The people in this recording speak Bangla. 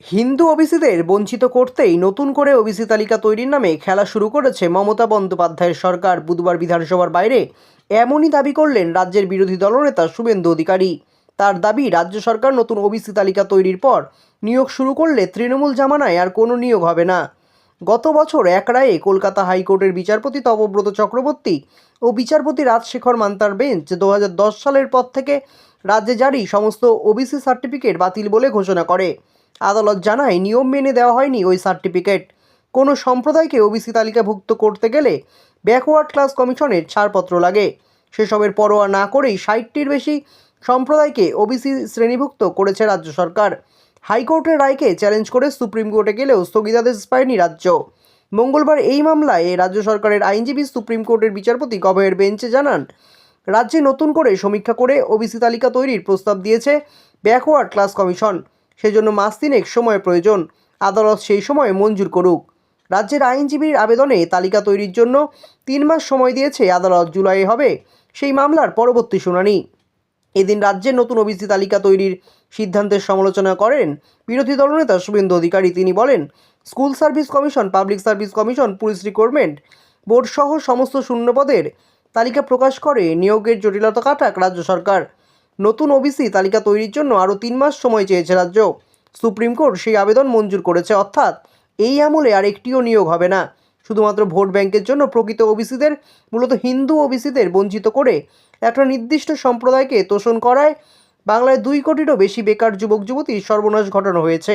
হিন্দু ওবিসিদের বঞ্চিত করতেই নতুন করে ওবিসি তালিকা তৈরির নামে খেলা শুরু করেছে মমতা বন্দ্যোপাধ্যায়ের সরকার। বুধবার বিধানসভার বাইরে এমনই দাবি করলেন রাজ্যের বিরোধী দলনেতা শুভেন্দু অধিকারী। তার দাবি, রাজ্য সরকার নতুন ওবিসি তালিকা তৈরির পর নিয়োগ শুরু করলে তৃণমূল জামানায় আর কোনো নিয়োগ হবে না। গত বছর এক রায়ে কলকাতা হাইকোর্টের বিচারপতি তপব্রত চক্রবর্তী ও বিচারপতি রাজশেখর মান্তার বেঞ্চ 2010 সালের পর থেকে রাজ্যে জারি সমস্ত ওবিসি সার্টিফিকেট বাতিল বলে ঘোষণা করে। আদালত জানায়, নিয়ম মেনে দেওয়া হয়নি ওই সার্টিফিকেট। কোনো সম্প্রদায়কে ওবিসি তালিকাভুক্ত করতে গেলে ব্যাকওয়ার্ড ক্লাস কমিশনের ছাড়পত্র লাগে। সেসবের পরোয়া না করেই 60টির বেশি সম্প্রদায়কে ওবিসি শ্রেণীভুক্ত করেছে রাজ্য সরকার। হাইকোর্টের রায়কে চ্যালেঞ্জ করে সুপ্রিম কোর্টে গেলেও স্থগিতাদেশ পায়নি রাজ্য। মঙ্গলবার এই মামলায় রাজ্য সরকারের আইনজীবী সুপ্রিম কোর্টের বিচারপতি গভয়ের বেঞ্চে জানান, রাজ্যে নতুন করে সমীক্ষা করে ওবিসি তালিকা তৈরির প্রস্তাব দিয়েছে ব্যাকওয়ার্ড ক্লাস কমিশন। সেজন্য মাস তিনেক সময় প্রয়োজন। আদালত সেই সময় মঞ্জুর করুক। রাজ্যের আইনজীবীর আবেদনে তালিকা তৈরির জন্য 3 মাস সময় দিয়েছে আদালত। জুলাইয়ে হবে সেই মামলার পরবর্তী শুনানি। এদিন রাজ্যের নতুন ওবিসি তালিকা তৈরির সিদ্ধান্তের সমালোচনা করেন বিরোধী দলনেতা শুভেন্দু অধিকারী। তিনি বলেন, school service commission, public service commission, police recruitment board সহ সমস্ত শূন্যপদের তালিকা প্রকাশ করে নিয়োগের জটিলতা কাটাক রাজ্য সরকার। নতুন ওবিসি তালিকা তৈরির জন্য আরও 3 মাস সময় চেয়েছে রাজ্য। সুপ্রিম কোর্ট সেই আবেদন মঞ্জুর করেছে। অর্থাৎ এই আমলে আর একটিও নিয়োগ হবে না। শুধুমাত্র ভোট ব্যাংকের জন্য প্রকৃত ওবিসিদের, মূলত হিন্দু ওবিসিদের বঞ্চিত করে একটা নির্দিষ্ট সম্প্রদায়কে তোষণ করায় বাংলায় 2 কোটিরও বেশি বেকার যুবক যুবতীর সর্বনাশ ঘটানো হয়েছে।